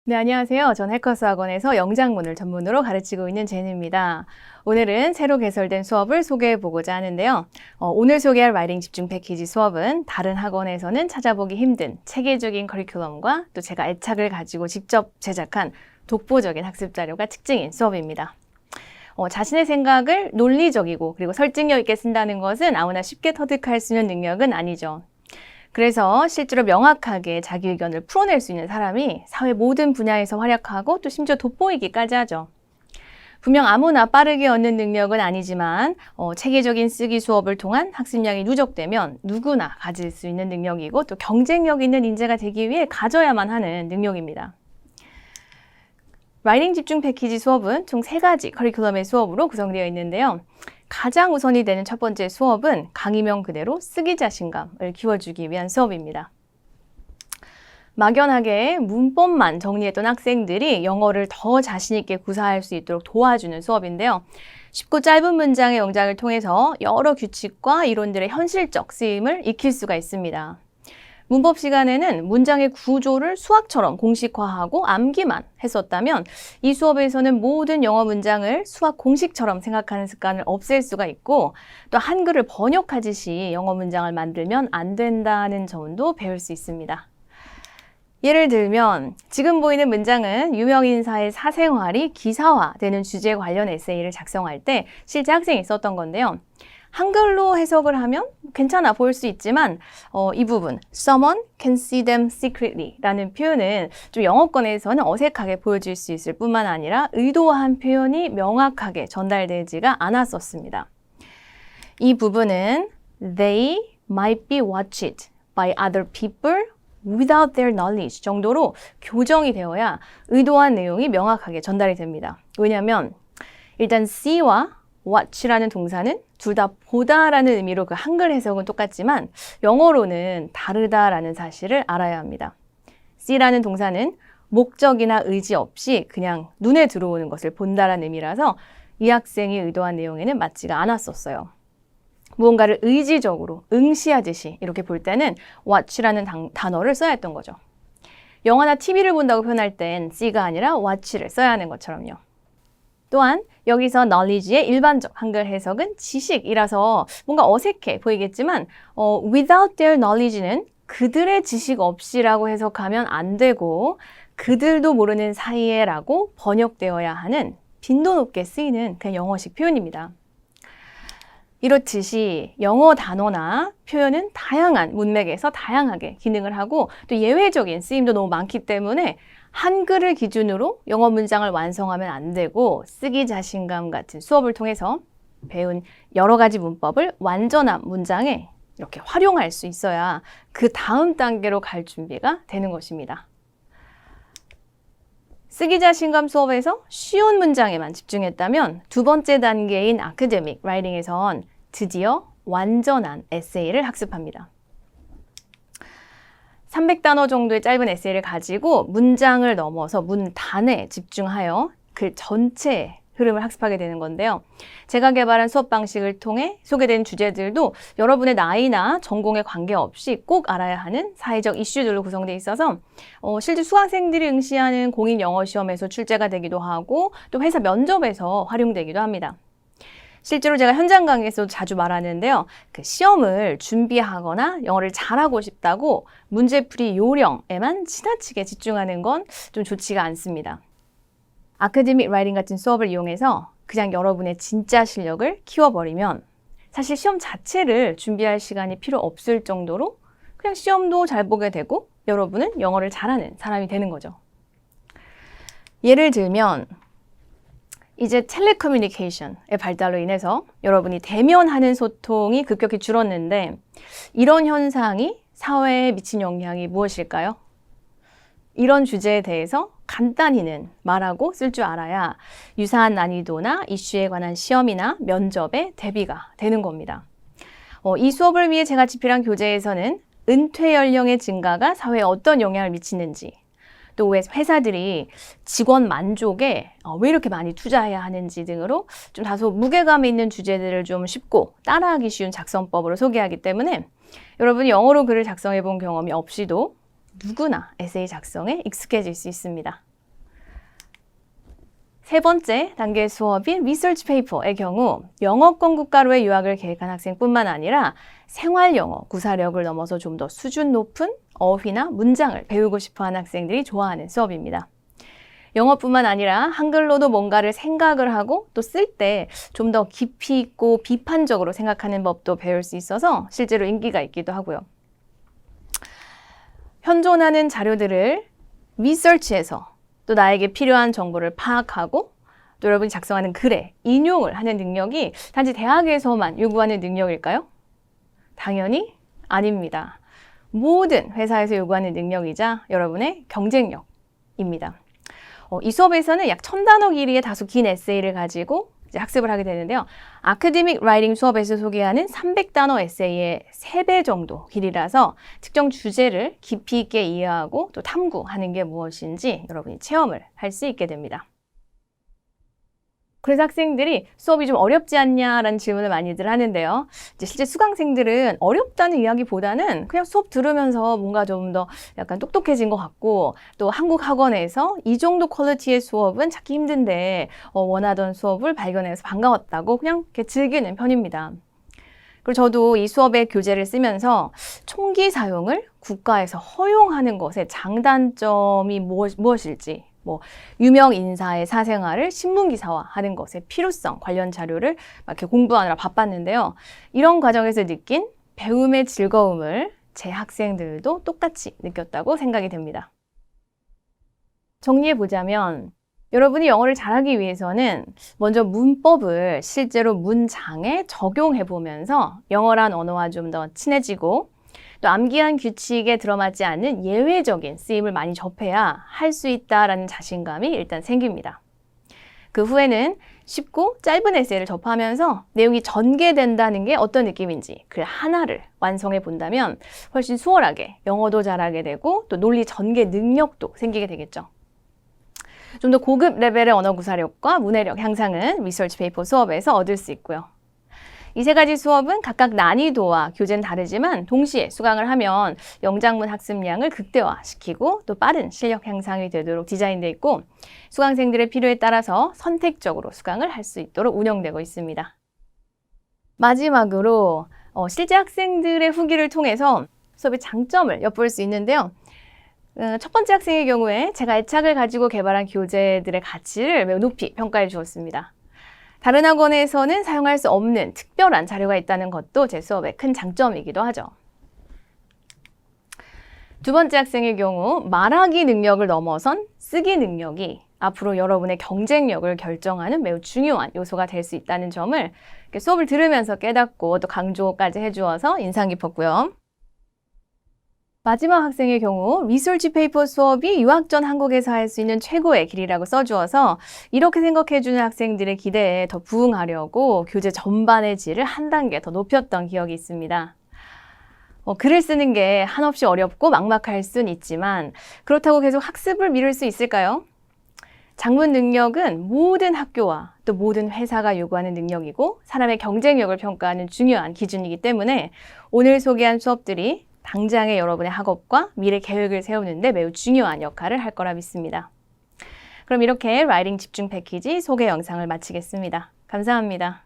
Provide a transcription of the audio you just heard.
네, 안녕하세요. 전 해커스 학원에서 영장문을 전문으로 가르치고 있는 제니입니다. 오늘은 새로 개설된 수업을 소개해 보고자 하는데요. 오늘 소개할 라이팅 집중 패키지 수업은 다른 학원에서는 찾아보기 힘든 체계적인 커리큘럼과 또 제가 애착을 가지고 직접 제작한 독보적인 학습 자료가 특징인 수업입니다. 자신의 생각을 논리적이고 그리고 설득력 있게 쓴다는 것은 아무나 쉽게 터득할 수 있는 능력은 아니죠. 그래서 실제로 명확하게 자기 의견을 풀어낼 수 있는 사람이 사회 모든 분야에서 활약하고 또 심지어 돋보이기까지 하죠. 분명 아무나 빠르게 얻는 능력은 아니지만 체계적인 쓰기 수업을 통한 학습량이 누적되면 누구나 가질 수 있는 능력이고 또 경쟁력 있는 인재가 되기 위해 가져야만 하는 능력입니다. 라이팅 집중 패키지 수업은 총 3가지 커리큘럼의 수업으로 구성되어 있는데요. 가장 우선이 되는 첫 번째 수업은 강의명 그대로 쓰기 자신감을 키워주기 위한 수업입니다. 막연하게 문법만 정리했던 학생들이 영어를 더 자신 있게 구사할 수 있도록 도와주는 수업인데요. 쉽고 짧은 문장의 영작을 통해서 여러 규칙과 이론들의 현실적 쓰임을 익힐 수가 있습니다. 문법 시간에는 문장의 구조를 수학처럼 공식화하고 암기만 했었다면 이 수업에서는 모든 영어 문장을 수학 공식처럼 생각하는 습관을 없앨 수가 있고 또 한글을 번역하듯이 영어 문장을 만들면 안 된다는 점도 배울 수 있습니다. 예를 들면 지금 보이는 문장은 유명인사의 사생활이 기사화되는 주제에 관련 에세이를 작성할 때 실제 학생이 썼던 건데요. 한글로 해석을 하면 괜찮아 보일 수 있지만 이 부분 Someone can see them secretly 라는 표현은 좀 영어권에서는 어색하게 보여질 수 있을 뿐만 아니라 의도한 표현이 명확하게 전달되지가 않았었습니다. 이 부분은 They might be watched by other people without their knowledge 정도로 교정이 되어야 의도한 내용이 명확하게 전달이 됩니다. 왜냐하면 일단 see와 watch라는 동사는 둘 다 보다라는 의미로 그 한글 해석은 똑같지만 영어로는 다르다라는 사실을 알아야 합니다. see라는 동사는 목적이나 의지 없이 그냥 눈에 들어오는 것을 본다라는 의미라서 이 학생이 의도한 내용에는 맞지가 않았었어요. 무언가를 의지적으로 응시하듯이 이렇게 볼 때는 watch라는 단어를 써야 했던 거죠. 영화나 TV를 본다고 표현할 땐 see가 아니라 watch를 써야 하는 것처럼요. 또한 여기서 knowledge의 일반적 한글 해석은 지식이라서 뭔가 어색해 보이겠지만 without their knowledge는 그들의 지식 없이라고 해석하면 안 되고 그들도 모르는 사이에라고 번역되어야 하는 빈도 높게 쓰이는 그냥 영어식 표현입니다. 이렇듯이 영어 단어나 표현은 다양한 문맥에서 다양하게 기능을 하고 또 예외적인 쓰임도 너무 많기 때문에 한글을 기준으로 영어 문장을 완성하면 안 되고 쓰기 자신감 같은 수업을 통해서 배운 여러 가지 문법을 완전한 문장에 이렇게 활용할 수 있어야 그 다음 단계로 갈 준비가 되는 것입니다. 쓰기 자신감 수업에서 쉬운 문장에만 집중했다면 두 번째 단계인 아카데믹 라이팅에선 드디어 완전한 에세이를 학습합니다. 300단어 정도의 짧은 에세이를 가지고 문장을 넘어서 문단에 집중하여 그 전체의 흐름을 학습하게 되는 건데요. 제가 개발한 수업 방식을 통해 소개된 주제들도 여러분의 나이나 전공에 관계없이 꼭 알아야 하는 사회적 이슈들로 구성되어 있어서 실제 수강생들이 응시하는 공인 영어 시험에서 출제가 되기도 하고 또 회사 면접에서 활용되기도 합니다. 실제로 제가 현장 강의에서도 자주 말하는데요. 그 시험을 준비하거나 영어를 잘하고 싶다고 문제풀이 요령에만 지나치게 집중하는 건 좀 좋지가 않습니다. 아카데믹 라이팅 같은 수업을 이용해서 그냥 여러분의 진짜 실력을 키워버리면 사실 시험 자체를 준비할 시간이 필요 없을 정도로 그냥 시험도 잘 보게 되고 여러분은 영어를 잘하는 사람이 되는 거죠. 예를 들면 이제 텔레커뮤니케이션의 발달로 인해서 여러분이 대면하는 소통이 급격히 줄었는데 이런 현상이 사회에 미친 영향이 무엇일까요? 이런 주제에 대해서 간단히는 말하고 쓸 줄 알아야 유사한 난이도나 이슈에 관한 시험이나 면접에 대비가 되는 겁니다. 이 수업을 위해 제가 집필한 교재에서는 은퇴 연령의 증가가 사회에 어떤 영향을 미치는지 또 왜 회사들이 직원 만족에 왜 이렇게 많이 투자해야 하는지 등으로 좀 다소 무게감 있는 주제들을 좀 쉽고 따라하기 쉬운 작성법으로 소개하기 때문에 여러분이 영어로 글을 작성해 본 경험이 없이도 누구나 에세이 작성에 익숙해질 수 있습니다. 세 번째 단계 수업인 리서치 페이퍼의 경우 영어권 국가로의 유학을 계획한 학생뿐만 아니라 생활 영어 구사력을 넘어서 좀 더 수준 높은 어휘나 문장을 배우고 싶어하는 학생들이 좋아하는 수업입니다. 영어뿐만 아니라 한글로도 뭔가를 생각을 하고 또 쓸 때 좀 더 깊이 있고 비판적으로 생각하는 법도 배울 수 있어서 실제로 인기가 있기도 하고요. 현존하는 자료들을 리서치해서 또 나에게 필요한 정보를 파악하고 또 여러분이 작성하는 글에 인용을 하는 능력이 단지 대학에서만 요구하는 능력일까요? 당연히 아닙니다. 모든 회사에서 요구하는 능력이자 여러분의 경쟁력입니다. 이 수업에서는 약 1000단어 길이의 다소 긴 에세이를 가지고 이제 학습을 하게 되는데요. 아카데믹 라이팅 수업에서 소개하는 300단어 에세이의 3배 정도 길이라서 특정 주제를 깊이 있게 이해하고 또 탐구하는 게 무엇인지 여러분이 체험을 할 수 있게 됩니다. 그래서 학생들이 수업이 좀 어렵지 않냐라는 질문을 많이들 하는데요. 이제 실제 수강생들은 어렵다는 이야기보다는 그냥 수업 들으면서 뭔가 좀 더 약간 똑똑해진 것 같고 또 한국 학원에서 이 정도 퀄리티의 수업은 찾기 힘든데 원하던 수업을 발견해서 반가웠다고 그냥 이렇게 즐기는 편입니다. 그리고 저도 이 수업의 교재를 쓰면서 총기 사용을 국가에서 허용하는 것의 장단점이 무엇일지 유명 인사의 사생활을 신문기사화하는 것의 필요성 관련 자료를 막 이렇게 공부하느라 바빴는데요. 이런 과정에서 느낀 배움의 즐거움을 제 학생들도 똑같이 느꼈다고 생각이 됩니다. 정리해보자면 여러분이 영어를 잘하기 위해서는 먼저 문법을 실제로 문장에 적용해보면서 영어란 언어와 좀 더 친해지고 또 암기한 규칙에 들어맞지 않는 예외적인 쓰임을 많이 접해야 할 수 있다라는 자신감이 일단 생깁니다. 그 후에는 쉽고 짧은 에세이를 접하면서 내용이 전개된다는 게 어떤 느낌인지 그 하나를 완성해 본다면 훨씬 수월하게 영어도 잘하게 되고 또 논리 전개 능력도 생기게 되겠죠. 좀 더 고급 레벨의 언어 구사력과 문해력 향상은 리서치 페이퍼 수업에서 얻을 수 있고요. 이 세 가지 수업은 각각 난이도와 교재는 다르지만 동시에 수강을 하면 영장문 학습량을 극대화시키고 또 빠른 실력 향상이 되도록 디자인되어 있고 수강생들의 필요에 따라서 선택적으로 수강을 할 수 있도록 운영되고 있습니다. 마지막으로 실제 학생들의 후기를 통해서 수업의 장점을 엿볼 수 있는데요. 첫 번째 학생의 경우에 제가 애착을 가지고 개발한 교재들의 가치를 매우 높이 평가해 주었습니다. 다른 학원에서는 사용할 수 없는 특별한 자료가 있다는 것도 제 수업의 큰 장점이기도 하죠. 두 번째 학생의 경우 말하기 능력을 넘어선 쓰기 능력이 앞으로 여러분의 경쟁력을 결정하는 매우 중요한 요소가 될 수 있다는 점을 수업을 들으면서 깨닫고 또 강조까지 해주어서 인상 깊었고요. 마지막 학생의 경우 리서치 페이퍼 수업이 유학 전 한국에서 할 수 있는 최고의 길이라고 써주어서 이렇게 생각해주는 학생들의 기대에 더 부응하려고 교재 전반의 질을 한 단계 더 높였던 기억이 있습니다. 글을 쓰는 게 한없이 어렵고 막막할 순 있지만 그렇다고 계속 학습을 미룰 수 있을까요? 작문 능력은 모든 학교와 또 모든 회사가 요구하는 능력이고 사람의 경쟁력을 평가하는 중요한 기준이기 때문에 오늘 소개한 수업들이 당장의 여러분의 학업과 미래 계획을 세우는 데 매우 중요한 역할을 할 거라 믿습니다. 그럼 이렇게 라이팅 집중 패키지 소개 영상을 마치겠습니다. 감사합니다.